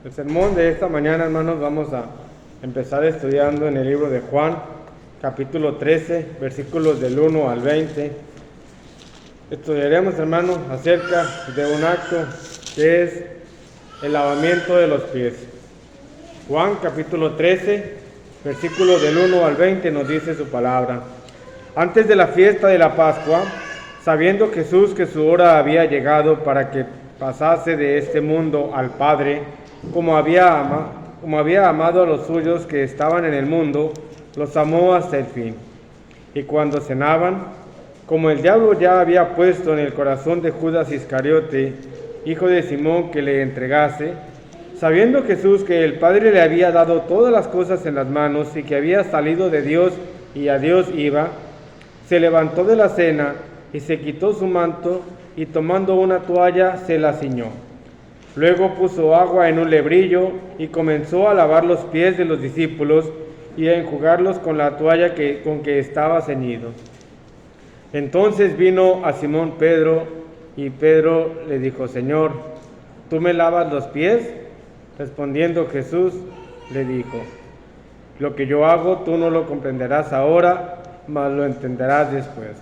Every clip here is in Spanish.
El sermón de esta mañana, hermanos, vamos a empezar estudiando en el libro de Juan, capítulo 13, versículos del 1 al 20. Estudiaremos, hermanos, acerca de un acto que es el lavamiento de los pies. Juan, capítulo 13, versículos del 1 al 20, nos dice su palabra. Antes de la fiesta de la Pascua, sabiendo Jesús que su hora había llegado para que pasase de este mundo al Padre, como había amado a los suyos que estaban en el mundo, los amó hasta el fin. Y cuando cenaban, como el diablo ya había puesto en el corazón de Judas Iscariote, hijo de Simón, que le entregase, sabiendo Jesús que el Padre le había dado todas las cosas en las manos y que había salido de Dios y a Dios iba, se levantó de la cena y se quitó su manto y tomando una toalla se la ciñó. Luego puso agua en un lebrillo y comenzó a lavar los pies de los discípulos y a enjugarlos con la toalla con que estaba ceñido. Entonces vino a Simón Pedro y Pedro le dijo: Señor, ¿tú me lavas los pies? Respondiendo Jesús le dijo: Lo que yo hago tú no lo comprenderás ahora, mas lo entenderás después.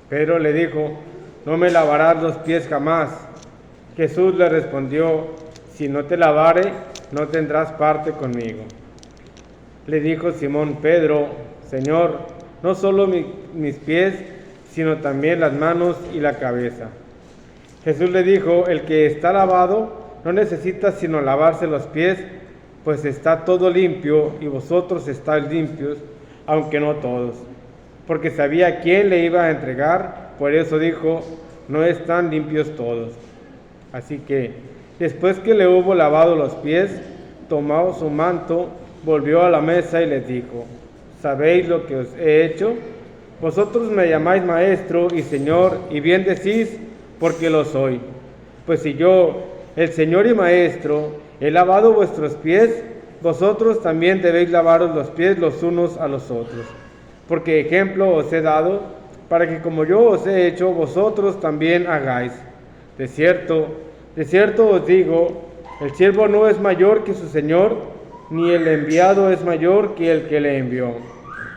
Pedro le dijo: No me lavarás los pies jamás. Jesús le respondió: Si no te lavare, no tendrás parte conmigo. Le dijo Simón Pedro: Señor, no solo mis pies, sino también las manos y la cabeza. Jesús le dijo: El que está lavado no necesita sino lavarse los pies, pues está todo limpio, y vosotros estáis limpios, aunque no todos. Porque sabía quién le iba a entregar, por eso dijo: No están limpios todos. Así que, después que le hubo lavado los pies, tomó su manto, volvió a la mesa y les dijo: ¿Sabéis lo que os he hecho? Vosotros me llamáis maestro y señor, y bien decís, porque lo soy. Pues si yo, el señor y maestro, he lavado vuestros pies, vosotros también debéis lavaros los pies los unos a los otros. Porque ejemplo os he dado, para que como yo os he hecho, vosotros también hagáis. De cierto os digo, el siervo no es mayor que su señor, ni el enviado es mayor que el que le envió.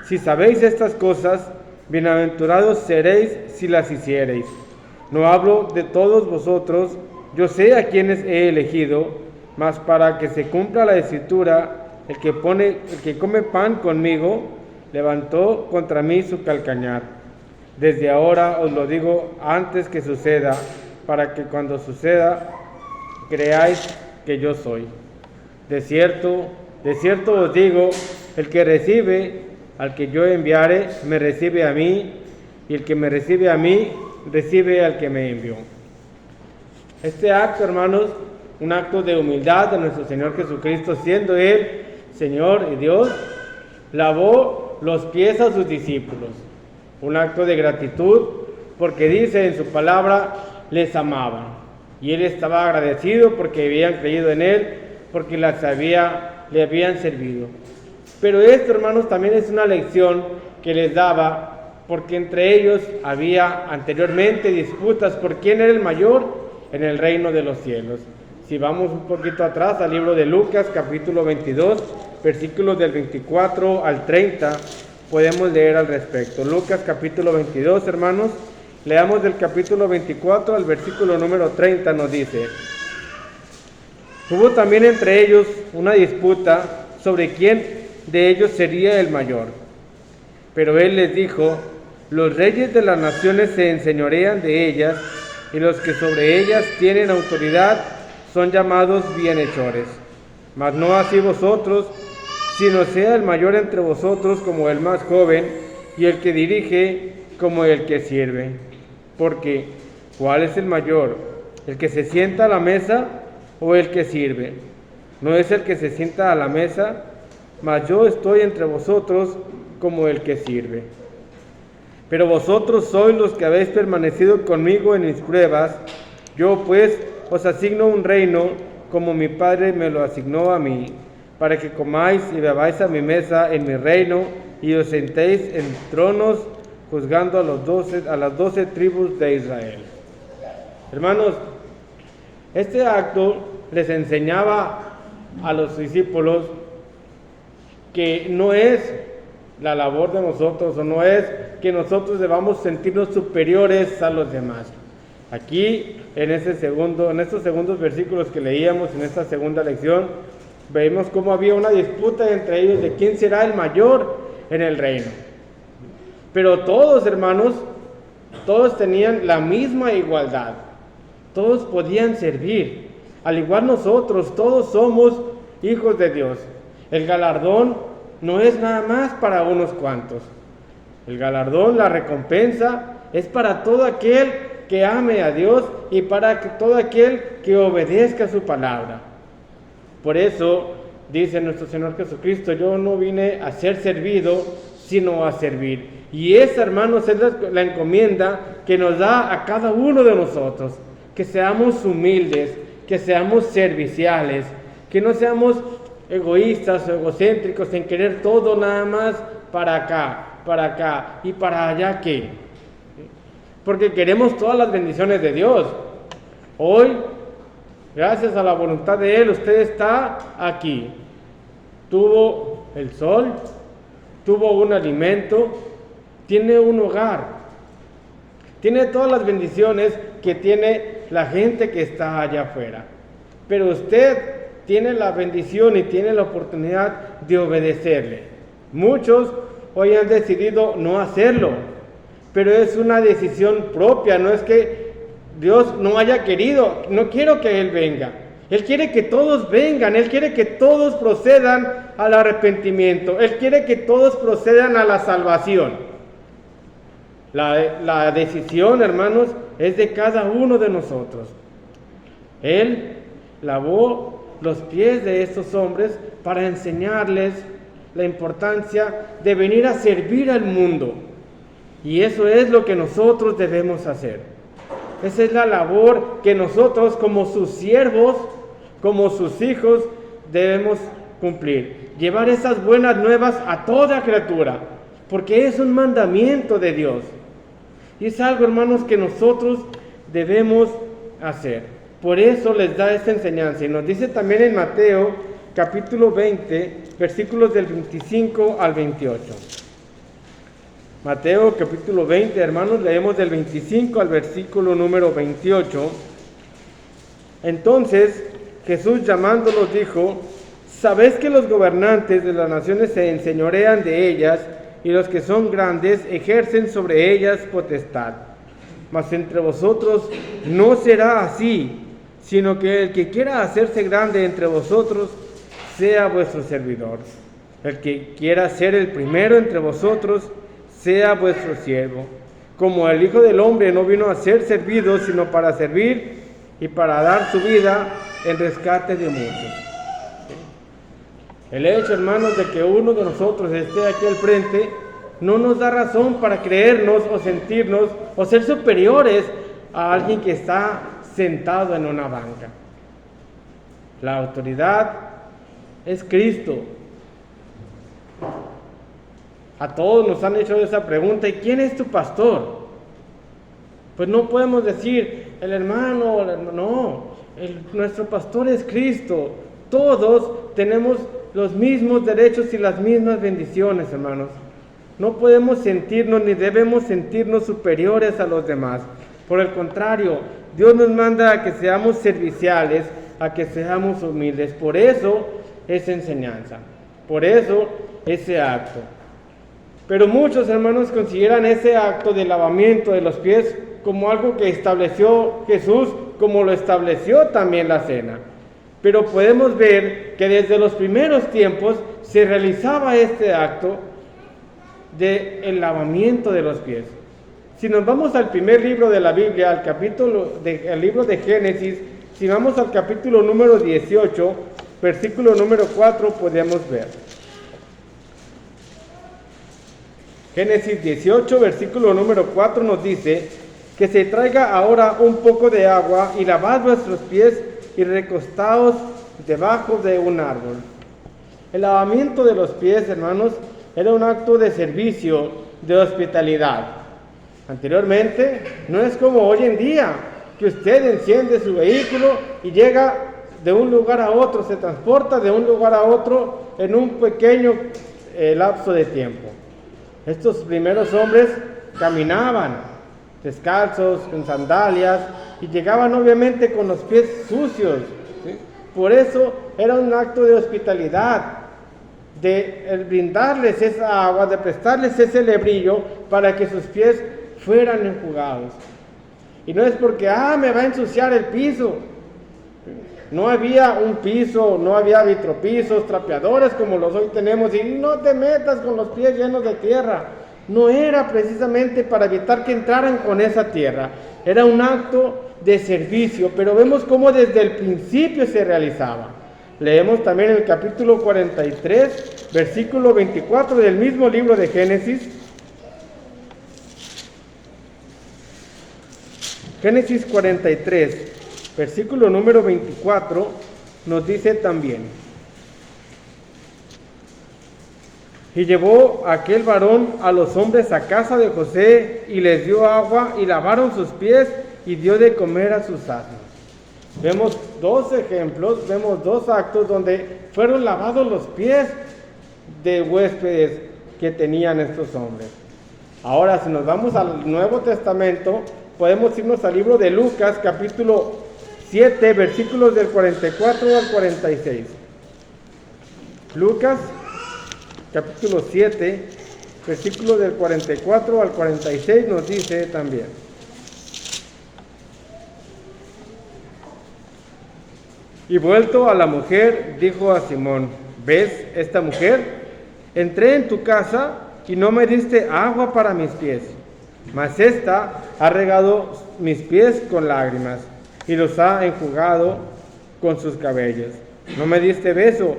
Si sabéis estas cosas, bienaventurados seréis si las hiciereis. No hablo de todos vosotros, yo sé a quienes he elegido, mas para que se cumpla la escritura, el que come pan conmigo, levantó contra mí su calcañar. Desde ahora os lo digo antes que suceda, para que cuando suceda, creáis que yo soy. De cierto os digo, el que recibe al que yo enviare, me recibe a mí, y el que me recibe a mí, recibe al que me envió. Este acto, hermanos, un acto de humildad de nuestro Señor Jesucristo, siendo Él Señor y Dios, lavó los pies a sus discípulos. Un acto de gratitud, porque dice en su palabra, les amaba. Y Él estaba agradecido porque habían creído en Él, porque le habían servido. Pero esto, hermanos, también es una lección que les daba, porque entre ellos había anteriormente disputas por quién era el mayor en el reino de los cielos. Si vamos un poquito atrás al libro de Lucas, capítulo 22, versículos del 24 al 30, podemos leer al respecto. Lucas, capítulo 22, hermanos, leamos del capítulo 24 al versículo número 30, nos dice: Hubo también entre ellos una disputa sobre quién de ellos sería el mayor. Pero él les dijo: Los reyes de las naciones se enseñorean de ellas, y los que sobre ellas tienen autoridad son llamados bienhechores. Mas no así vosotros, sino sea el mayor entre vosotros como el más joven, y el que dirige como el que sirve. Porque, ¿cuál es el mayor? ¿El que se sienta a la mesa o el que sirve? No es el que se sienta a la mesa, mas yo estoy entre vosotros como el que sirve. Pero vosotros sois los que habéis permanecido conmigo en mis pruebas. Yo pues os asigno un reino, como mi Padre me lo asignó a mí, para que comáis y bebáis a mi mesa en mi reino, y os sentéis en tronos, juzgando a las 12 tribus de Israel. Hermanos, este acto les enseñaba a los discípulos que no es la labor de nosotros, o no es que nosotros debamos sentirnos superiores a los demás. Aquí, en estos segundos versículos que leíamos, en esta segunda lección, vemos cómo había una disputa entre ellos de quién será el mayor en el reino. Pero todos, hermanos, todos tenían la misma igualdad. Todos podían servir. Al igual nosotros, todos somos hijos de Dios. El galardón no es nada más para unos cuantos. El galardón, la recompensa, es para todo aquel que ame a Dios y para todo aquel que obedezca su palabra. Por eso dice nuestro Señor Jesucristo: yo no vine a ser servido, sino a servir. Y esa, hermanos, es la encomienda que nos da a cada uno de nosotros, que seamos humildes, que seamos serviciales, que no seamos egoístas o egocéntricos en querer todo nada más para acá y para allá que. Porque queremos todas las bendiciones de Dios. Hoy, gracias a la voluntad de Él, usted está aquí. Tuvo el sol, tuvo un alimento, tiene un hogar, tiene todas las bendiciones que tiene la gente que está allá afuera. Pero usted tiene la bendición y tiene la oportunidad de obedecerle. Muchos hoy han decidido no hacerlo, pero es una decisión propia. No es que Dios no haya querido, no quiero que Él venga. Él quiere que todos vengan, Él quiere que todos procedan al arrepentimiento, Él quiere que todos procedan a la salvación. La decisión, hermanos, es de cada uno de nosotros. Él lavó los pies de estos hombres para enseñarles la importancia de venir a servir al mundo. Y eso es lo que nosotros debemos hacer. Esa es la labor que nosotros, como sus siervos, como sus hijos, debemos cumplir. Llevar esas buenas nuevas a toda criatura, porque es un mandamiento de Dios. Y es algo, hermanos, que nosotros debemos hacer. Por eso les da esta enseñanza. Y nos dice también en Mateo, capítulo 20, versículos del 25 al 28. Mateo, capítulo 20, hermanos, leemos del 25 al versículo número 28. Entonces, Jesús llamándolos dijo: ¿sabéis que los gobernantes de las naciones se enseñorean de ellas, y los que son grandes ejercen sobre ellas potestad? Mas entre vosotros no será así, sino que el que quiera hacerse grande entre vosotros sea vuestro servidor. El que quiera ser el primero entre vosotros sea vuestro siervo. Como el Hijo del Hombre no vino a ser servido, sino para servir y para dar su vida en rescate de muchos. El hecho, hermanos, de que uno de nosotros esté aquí al frente no nos da razón para creernos o sentirnos o ser superiores a alguien que está sentado en una banca. La autoridad es Cristo. A todos nos han hecho esa pregunta: ¿y quién es tu pastor? Pues no podemos decir el hermano, no, nuestro pastor es Cristo. Todos tenemos los mismos derechos y las mismas bendiciones, hermanos. No podemos sentirnos ni debemos sentirnos superiores a los demás. Por el contrario, Dios nos manda a que seamos serviciales, a que seamos humildes. Por eso esa enseñanza, por eso ese acto. Pero muchos, hermanos, consideran ese acto de lavamiento de los pies como algo que estableció Jesús, como lo estableció también la cena. Pero podemos ver que desde los primeros tiempos se realizaba este acto del lavamiento de los pies. Si nos vamos al primer libro de la Biblia, al libro de Génesis, si vamos al capítulo número 18, versículo número 4, podemos ver. Génesis 18, versículo número 4 nos dice: que se traiga ahora un poco de agua y lavad vuestros pies y recostaos debajo de un árbol. El lavamiento de los pies, hermanos, era un acto de servicio, de hospitalidad. Anteriormente, no es como hoy en día, que usted enciende su vehículo y llega de un lugar a otro, se transporta de un lugar a otro en un pequeño lapso de tiempo. Estos primeros hombres caminaban descalzos, con sandalias, y llegaban obviamente con los pies sucios, ¿sí? Por eso era un acto de hospitalidad, de el brindarles esa agua, de prestarles ese lebrillo para que sus pies fueran enjugados. Y no es porque, me va a ensuciar el piso. No había un piso, no había vitropisos, trapeadores como los hoy tenemos, y no te metas con los pies llenos de tierra. No era precisamente para evitar que entraran con esa tierra, era un acto de servicio, pero vemos cómo desde el principio se realizaba. Leemos también el capítulo 43, versículo 24 del mismo libro de Génesis. Génesis 43, versículo número 24, nos dice también: y llevó aquel varón a los hombres a casa de José, y les dio agua, y lavaron sus pies, y dio de comer a sus asnos. Vemos dos ejemplos, vemos dos actos donde fueron lavados los pies de huéspedes que tenían estos hombres. Ahora, si nos vamos al Nuevo Testamento, podemos irnos al libro de Lucas, capítulo 7, versículos del 44 al 46. Lucas, capítulo 7, versículos del 44 al 46 nos dice también: y vuelto a la mujer, dijo a Simón: ¿ves esta mujer? Entré en tu casa y no me diste agua para mis pies, mas ésta ha regado mis pies con lágrimas y los ha enjugado con sus cabellos. No me diste beso,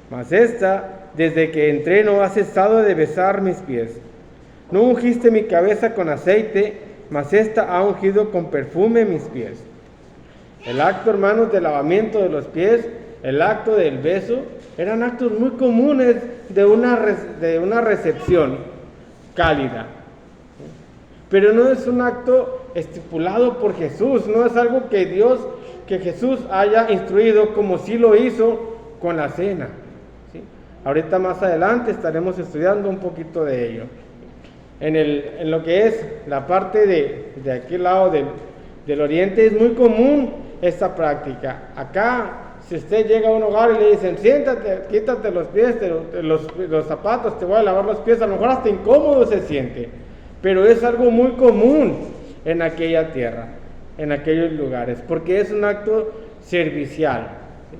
mas ésta, desde que entré, no ha cesado de besar mis pies. No ungiste mi cabeza con aceite, mas ésta ha ungido con perfume mis pies. El acto, hermanos, del lavamiento de los pies, el acto del beso, eran actos muy comunes de una recepción cálida. Pero no es un acto estipulado por Jesús, no es algo que Jesús haya instruido, como sí lo hizo con la cena, ¿sí? Ahorita más adelante estaremos estudiando un poquito de ello. En lo que es la parte de aquel lado del oriente, es muy común esta práctica. Acá, si usted llega a un hogar y le dicen: siéntate, quítate los pies, los zapatos, te voy a lavar los pies, a lo mejor hasta incómodo se siente, pero es algo muy común en aquella tierra, en aquellos lugares, porque es un acto servicial, ¿sí?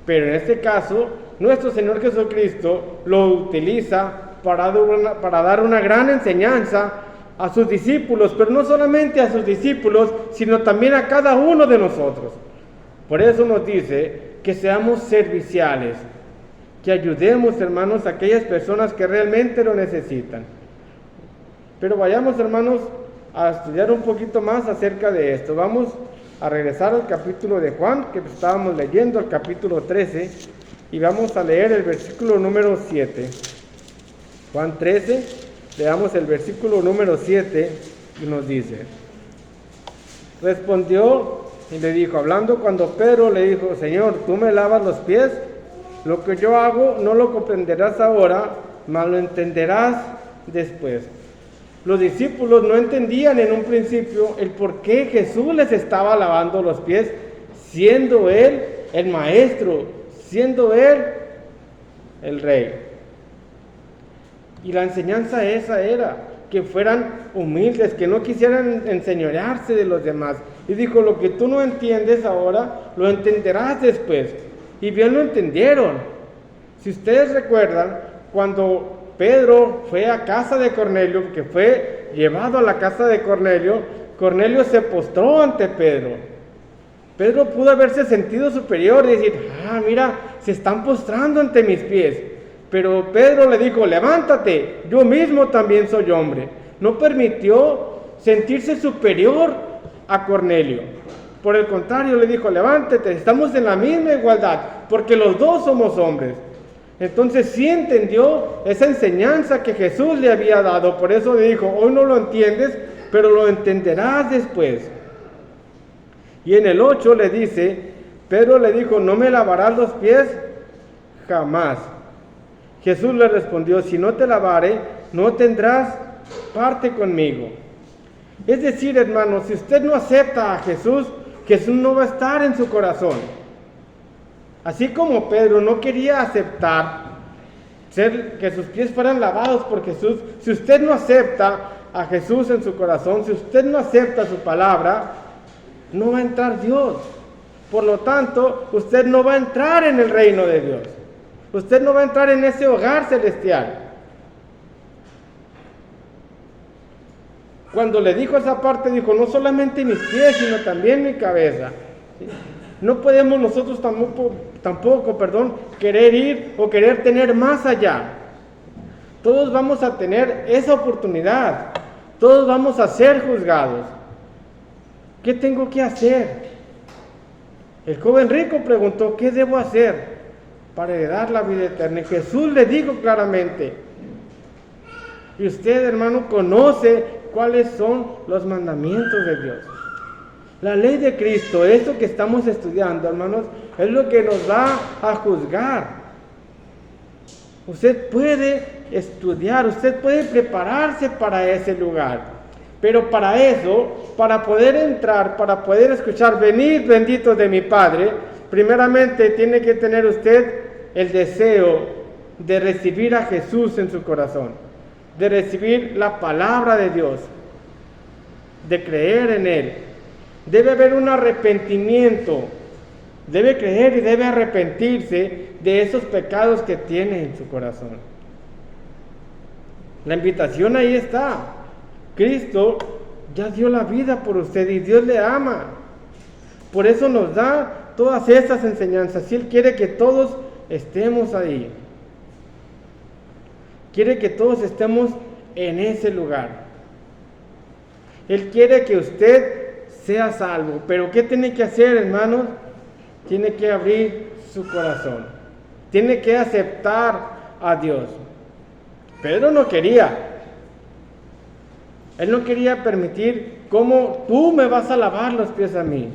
Pero en este caso, nuestro Señor Jesucristo lo utiliza para dar una gran enseñanza a sus discípulos, pero no solamente a sus discípulos, sino también a cada uno de nosotros. Por eso nos dice que seamos serviciales, que ayudemos, hermanos, a aquellas personas que realmente lo necesitan. Pero vayamos, hermanos, a estudiar un poquito más acerca de esto. Vamos a regresar al capítulo de Juan, que estábamos leyendo, al capítulo 13, y vamos a leer el versículo número 7. Juan 13, leamos el versículo número 7, y nos dice: respondió y le dijo, hablando cuando Pedro le dijo: Señor, ¿tú me lavas los pies? Lo que yo hago no lo comprenderás ahora, mas lo entenderás después. Los discípulos no entendían en un principio el por qué Jesús les estaba lavando los pies, siendo Él el maestro, siendo Él el rey. Y la enseñanza esa era que fueran humildes, que no quisieran enseñorearse de los demás. Y dijo: lo que tú no entiendes ahora, lo entenderás después. Y bien lo entendieron. Si ustedes recuerdan, cuando Pedro fue a casa de Cornelio, que fue llevado a la casa de Cornelio, Cornelio se postró ante Pedro. Pedro pudo haberse sentido superior y decir: mira, se están postrando ante mis pies. Pero Pedro le dijo: levántate, yo mismo también soy hombre. No permitió sentirse superior a Cornelio. Por el contrario, le dijo: levántate, estamos en la misma igualdad, porque los dos somos hombres. Entonces sí entendió esa enseñanza que Jesús le había dado. Por eso le dijo: hoy no lo entiendes, pero lo entenderás después. Y en el 8 le dice: Pedro le dijo, ¿no me lavarás los pies? Jamás. Jesús le respondió, si no te lavare, no tendrás parte conmigo. Es decir, hermanos, si usted no acepta a Jesús, Jesús no va a estar en su corazón. Así como Pedro no quería aceptar que sus pies fueran lavados por Jesús, si usted no acepta a Jesús en su corazón, si usted no acepta su palabra, no va a entrar Dios. Por lo tanto, usted no va a entrar en el reino de Dios. Usted no va a entrar en ese hogar celestial. Cuando le dijo esa parte, dijo, no solamente mis pies, sino también mi cabeza. No podemos nosotros tampoco, querer ir o querer tener más allá. Todos vamos a tener esa oportunidad. Todos vamos a ser juzgados. ¿Qué tengo que hacer? El joven rico preguntó, ¿qué debo hacer para heredar la vida eterna? Y Jesús le dijo claramente, y usted, hermano, conoce cuáles son los mandamientos de Dios. La ley de Cristo, esto que estamos estudiando, hermanos, es lo que nos va a juzgar. Usted puede estudiar, usted puede prepararse para ese lugar. Pero para eso, para poder entrar, para poder escuchar, venid benditos de mi Padre, primeramente tiene que tener usted el deseo de recibir a Jesús en su corazón, de recibir la palabra de Dios, de creer en Él. Debe haber un arrepentimiento, debe creer y debe arrepentirse de esos pecados que tiene en su corazón. La invitación ahí está. Cristo ya dio la vida por usted y Dios le ama. Por eso nos da todas estas enseñanzas. Y Él quiere que todos estemos ahí. Quiere que todos estemos en ese lugar. Él quiere que usted sea salvo. Pero ¿qué tiene que hacer, hermanos? Tiene que abrir su corazón. Tiene que aceptar a Dios. Pedro no quería. Él no quería permitir cómo tú me vas a lavar los pies a mí.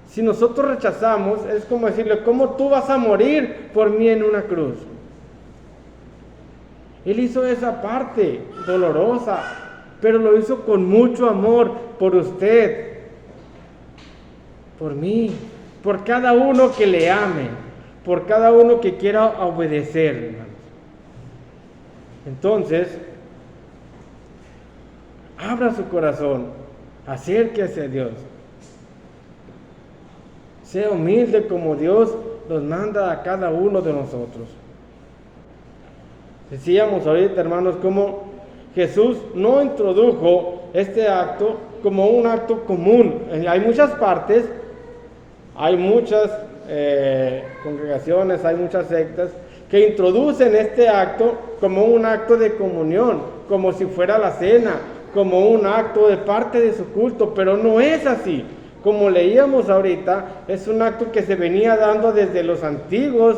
Si nosotros rechazamos, es como decirle, ¿cómo tú vas a morir por mí en una cruz? Él hizo esa parte dolorosa, pero lo hizo con mucho amor por usted, por mí, por cada uno que le ame, por cada uno que quiera obedecer, hermanos. Entonces, abra su corazón, acérquese a Dios. Sea humilde como Dios nos manda a cada uno de nosotros. Decíamos ahorita, hermanos, como Jesús no introdujo este acto como un acto común. Hay muchas partes, hay muchas congregaciones, hay muchas sectas que introducen este acto como un acto de comunión, como si fuera la cena, como un acto de parte de su culto, pero no es así. Como leíamos ahorita, es un acto que se venía dando desde los antiguos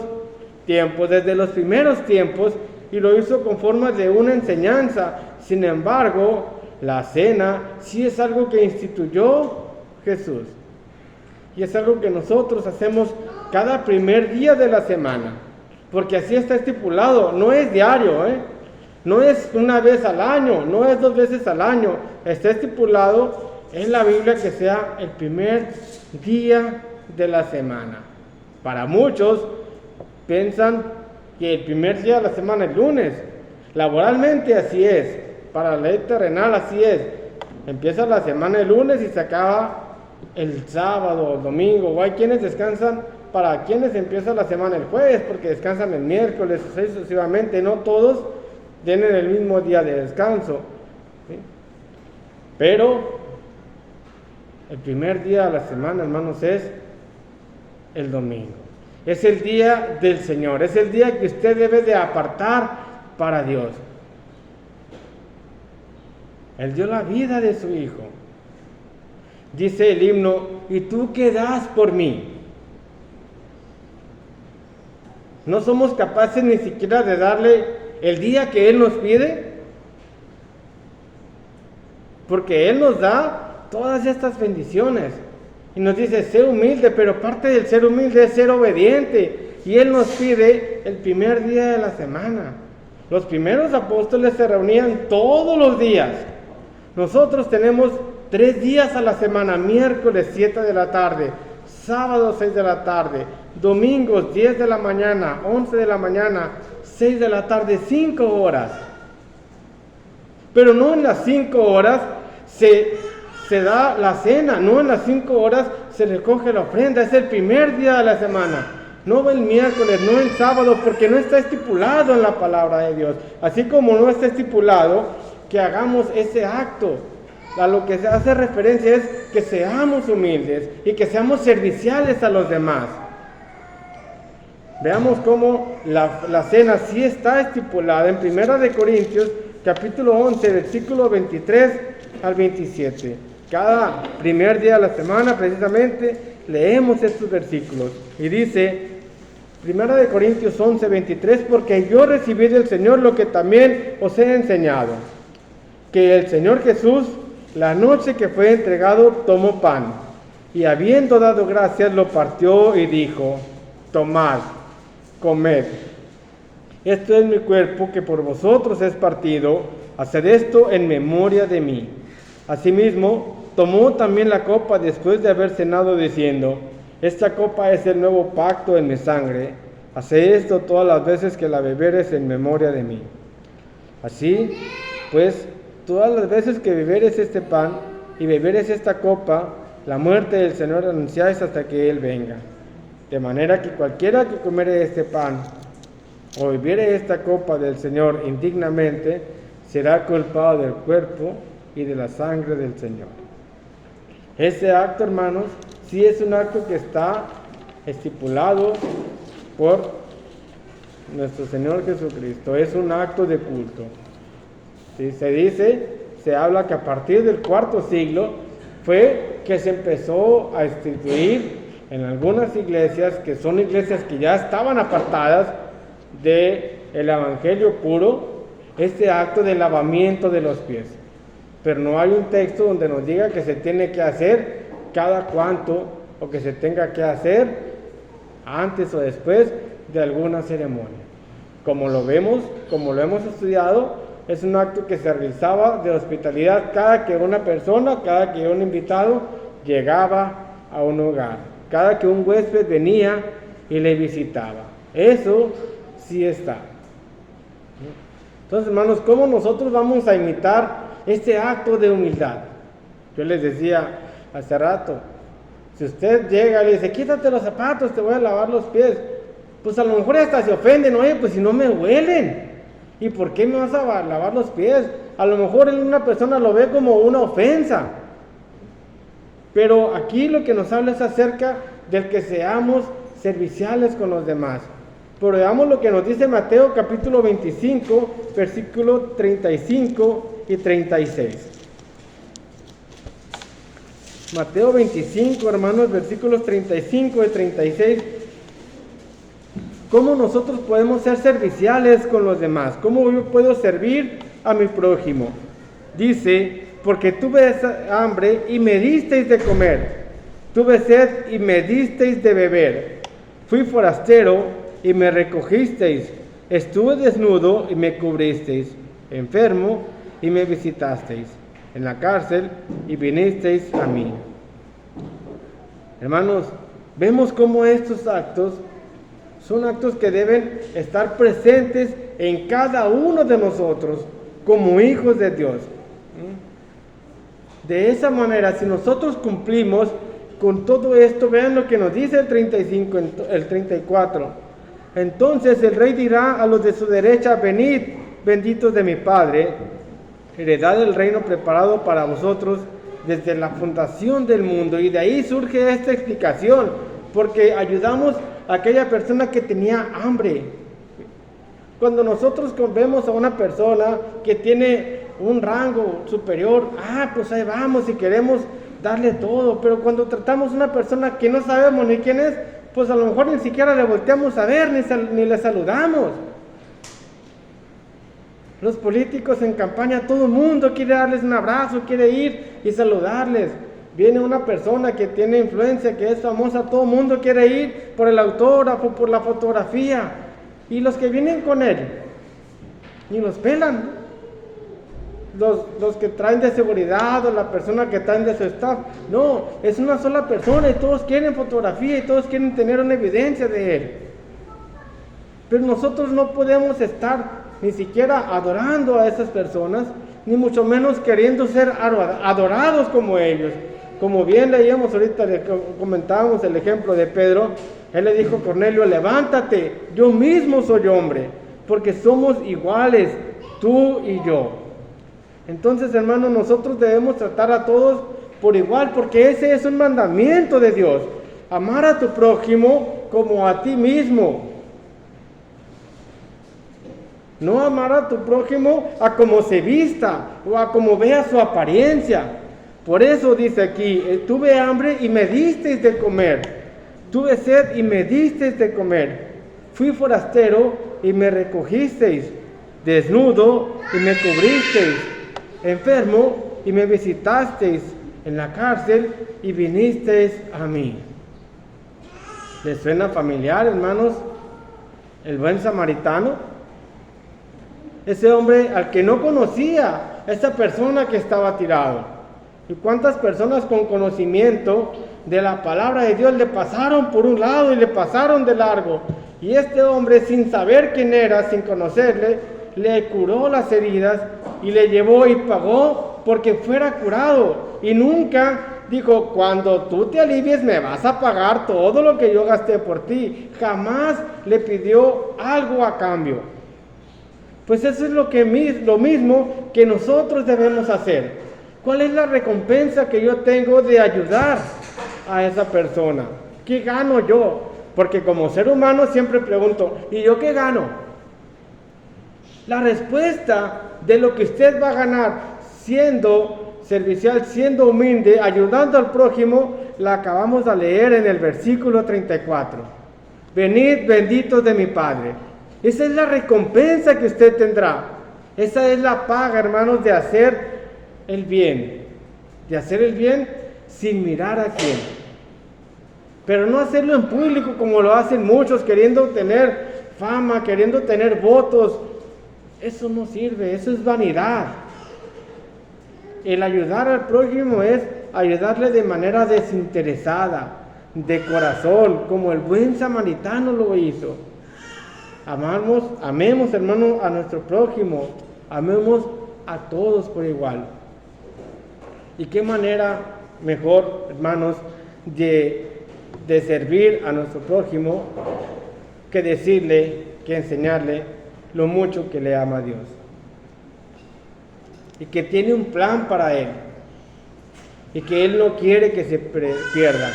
tiempos, desde los primeros tiempos, y lo hizo con forma de una enseñanza. Sin embargo, la cena sí es algo que instituyó Jesús, y es algo que nosotros hacemos cada primer día de la semana, porque así está estipulado, no es diario, no es una vez al año, no es 2 veces al año, está estipulado en la Biblia que sea el primer día de la semana. Para muchos piensan que el primer día de la semana es lunes. Laboralmente así es, para la ley terrenal así es. Empieza la semana el lunes y se acaba el sábado o domingo. O hay quienes descansan, para quienes empieza la semana el jueves, porque descansan el miércoles, así sucesivamente. No todos tienen el mismo día de descanso, ¿sí? Pero el primer día de la semana, hermanos, es el domingo. Es el día del Señor. Es el día que usted debe de apartar para Dios. Él dio la vida de su Hijo. Dice el himno, ¿y tú qué das por mí? No somos capaces ni siquiera de darle el día que Él nos pide, porque Él nos da todas estas bendiciones. Y nos dice, sé humilde, pero parte del ser humilde es ser obediente. Y Él nos pide el primer día de la semana. Los primeros apóstoles se reunían todos los días. Nosotros tenemos 3 días a la semana: miércoles 7 de la tarde, sábado 6 de la tarde, domingos 10 de la mañana, 11 de la mañana, 6 de la tarde, 5 horas. Pero no en las 5 horas se da la cena, no en las 5 horas se recoge la ofrenda. Es el primer día de la semana, no el miércoles, no el sábado, porque no está estipulado en la palabra de Dios. Así como no está estipulado que hagamos ese acto. A lo que se hace referencia es que seamos humildes y que seamos serviciales a los demás. Veamos cómo la cena sí está estipulada en 1 de Corintios capítulo 11, versículo 23 al 27. Cada primer día de la semana precisamente leemos estos versículos. Y dice 1 de Corintios 11, 23, porque yo recibí del Señor lo que también os he enseñado, que el Señor Jesús, la noche que fue entregado, tomó pan, y habiendo dado gracias, lo partió y dijo: tomad, comed. Esto es mi cuerpo que por vosotros es partido, haced esto en memoria de mí. Asimismo, tomó también la copa después de haber cenado, diciendo: esta copa es el nuevo pacto en mi sangre. Haced esto todas las veces que la beberes en memoria de mí. Así, pues, todas las veces que beberes este pan y beberes esta copa, la muerte del Señor anunciáis hasta que Él venga. De manera que cualquiera que comiere este pan o bebiere esta copa del Señor indignamente, será culpado del cuerpo y de la sangre del Señor. Ese acto, hermanos, sí es un acto que está estipulado por nuestro Señor Jesucristo. Es un acto de culto. ¿Sí? Se habla que a partir del IV siglo fue que se empezó a instituir en algunas iglesias, que son iglesias que ya estaban apartadas del evangelio puro, este acto de lavamiento de los pies. Pero no hay un texto donde nos diga que se tiene que hacer cada cuánto, o que se tenga que hacer antes o después de alguna ceremonia. Como lo hemos estudiado, es un acto que se realizaba de hospitalidad cada que una persona, cada que un invitado llegaba a un hogar, cada que un huésped venía y le visitaba. Eso sí está. Entonces, hermanos, ¿cómo nosotros vamos a imitar este acto de humildad? Yo les decía hace rato, si usted llega y le dice: quítate los zapatos, te voy a lavar los pies, pues a lo mejor hasta se ofenden. Oye, pues si no me huelen, ¿y por qué me vas a lavar los pies? A lo mejor una persona lo ve como una ofensa. Pero aquí lo que nos habla es acerca del que seamos serviciales con los demás. Pero veamos lo que nos dice Mateo capítulo 25, versículo 35 y 36. Mateo 25, hermanos, versículos 35 y 36. ¿Cómo nosotros podemos ser serviciales con los demás? ¿Cómo yo puedo servir a mi prójimo? Dice: porque tuve hambre y me disteis de comer, tuve sed y me disteis de beber, fui forastero y me recogisteis, estuve desnudo y me cubristeis, enfermo y me visitasteis, en la cárcel y vinisteis a mí. Hermanos, vemos cómo estos actos son actos que deben estar presentes en cada uno de nosotros como hijos de Dios. De esa manera, si nosotros cumplimos con todo esto, vean lo que nos dice el 35, el 34. Entonces el rey dirá a los de su derecha: venid, benditos de mi Padre, heredad del reino preparado para vosotros desde la fundación del mundo. Y de ahí surge esta explicación, porque ayudamos a aquella persona que tenía hambre. Cuando nosotros vemos a una persona que tiene un rango superior, pues ahí vamos y queremos darle todo. Pero cuando tratamos a una persona que no sabemos ni quién es, pues a lo mejor ni siquiera le volteamos a ver, ni le saludamos. Los políticos en campaña, todo el mundo quiere darles un abrazo, quiere ir y saludarles. Viene una persona que tiene influencia, que es famosa, todo el mundo quiere ir por el autógrafo, por la fotografía. Y los que vienen con él, ni los pelan. Los que traen de seguridad o la persona que traen de su staff. No, es una sola persona y todos quieren fotografía y todos quieren tener una evidencia de él. Pero nosotros no podemos estar ni siquiera adorando a esas personas, ni mucho menos queriendo ser adorados como ellos. Como bien leíamos ahorita, comentábamos el ejemplo de Pedro. Él le dijo a Cornelio: levántate, yo mismo soy hombre, porque somos iguales, tú y yo. Entonces, hermanos, nosotros debemos tratar a todos por igual, porque ese es un mandamiento de Dios: amar a tu prójimo como a ti mismo. No amar a tu prójimo a como se vista o a como vea su apariencia. Por eso dice aquí: tuve hambre y me disteis de comer, tuve sed y me disteis de comer, fui forastero y me recogisteis, desnudo y me cubristeis, enfermo y me visitasteis, en la cárcel y vinisteis a mí. ¿Les suena familiar, hermanos, el buen samaritano? Ese hombre al que no conocía, esa persona que estaba tirado. ¿Y cuántas personas con conocimiento de la palabra de Dios le pasaron por un lado y le pasaron de largo? Y este hombre, sin saber quién era, sin conocerle, le curó las heridas y le llevó y pagó porque fuera curado. Y nunca dijo: cuando tú te alivies me vas a pagar todo lo que yo gasté por ti. Jamás le pidió algo a cambio. Pues eso es lo mismo que nosotros debemos hacer. ¿Cuál es la recompensa que yo tengo de ayudar a esa persona? ¿Qué gano yo? Porque como ser humano siempre pregunto: ¿y yo qué gano? La respuesta de lo que usted va a ganar siendo servicial, siendo humilde, ayudando al prójimo, la acabamos de leer en el versículo 34. Venid benditos de mi Padre. Esa es la recompensa que usted tendrá. Esa es la paga, hermanos, de hacer el bien. De hacer el bien sin mirar a quién. Pero no hacerlo en público como lo hacen muchos, queriendo tener fama, queriendo tener votos. Eso no sirve, eso es vanidad. El ayudar al prójimo es ayudarle de manera desinteresada, de corazón, como el buen samaritano lo hizo. Amemos, hermano, a nuestro prójimo, amemos a todos por igual. ¿Y qué manera mejor, hermanos, de servir a nuestro prójimo que decirle, que enseñarle lo mucho que le ama a Dios? Y que tiene un plan para él. Y que Él no quiere que se pierda.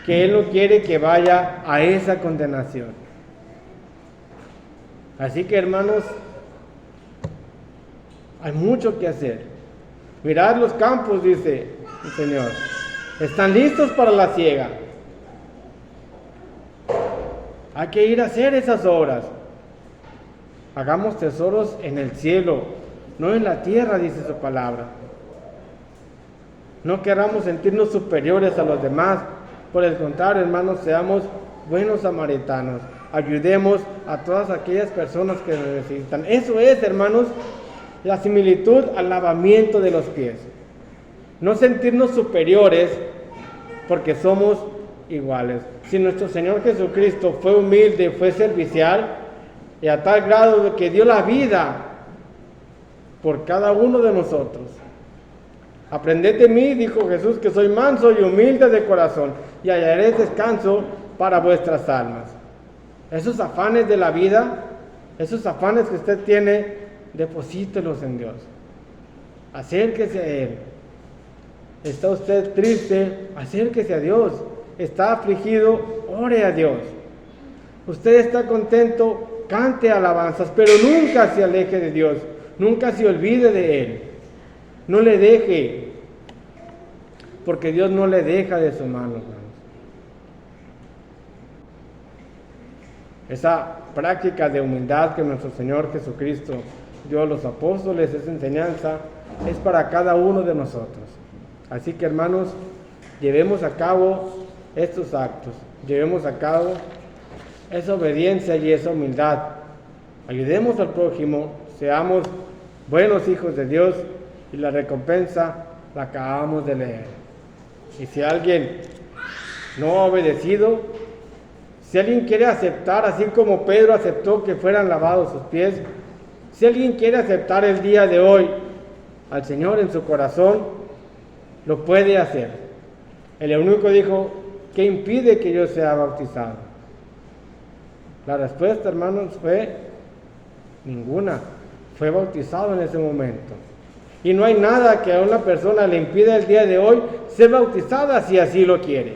Que Él no quiere que vaya a esa condenación. Así que, hermanos, hay mucho que hacer. Mirad los campos, dice el Señor, están listos para la siega. Hay que ir a hacer esas obras. Hagamos tesoros en el cielo, no en la tierra, dice su palabra. No queramos sentirnos superiores a los demás. Por el contrario, hermanos, seamos buenos samaritanos. Ayudemos a todas aquellas personas que lo necesitan. Eso es, hermanos, la similitud al lavamiento de los pies. No sentirnos superiores porque somos iguales. Si nuestro Señor Jesucristo fue humilde, fue servicial, y a tal grado de que dio la vida por cada uno de nosotros. Aprended de mí, dijo Jesús, que soy manso y humilde de corazón, y hallaréis descanso para vuestras almas. Esos afanes de la vida, esos afanes que usted tiene, deposítelos en Dios. Acérquese a Él. ¿Está usted triste? Acérquese a Dios. ¿Está afligido? Ore a Dios. ¿Usted está contento? Cante alabanzas, pero nunca se aleje de Dios. Nunca se olvide de Él. No le deje, porque Dios no le deja de su mano, hermanos. Esa práctica de humildad que nuestro Señor Jesucristo dio a los apóstoles, esa enseñanza, es para cada uno de nosotros. Así que, hermanos, llevemos a cabo estos actos, llevemos a cabo esa obediencia y esa humildad. Ayudemos al prójimo, seamos buenos hijos de Dios y la recompensa la acabamos de leer. Y si alguien no ha obedecido, si alguien quiere aceptar, así como Pedro aceptó que fueran lavados sus pies, si alguien quiere aceptar el día de hoy al Señor en su corazón, lo puede hacer. El eunuco dijo: ¿qué impide que yo sea bautizado? La respuesta, hermanos, fue ninguna. Fue bautizado en ese momento. Y no hay nada que a una persona le impida el día de hoy ser bautizada si así lo quiere.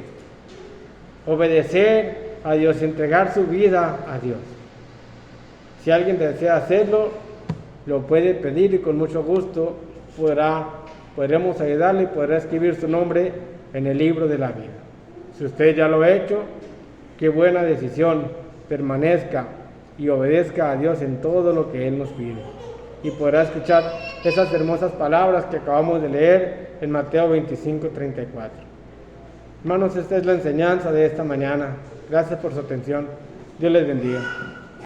Obedecer a Dios, entregar su vida a Dios. Si alguien desea hacerlo, lo puede pedir y con mucho gusto podremos ayudarle y podrá escribir su nombre en el libro de la vida. Si usted ya lo ha hecho, qué buena decisión. Permanezca y obedezca a Dios en todo lo que Él nos pide. Y podrá escuchar esas hermosas palabras que acabamos de leer en Mateo 25:34. Hermanos, esta es la enseñanza de esta mañana. Gracias por su atención. Dios les bendiga.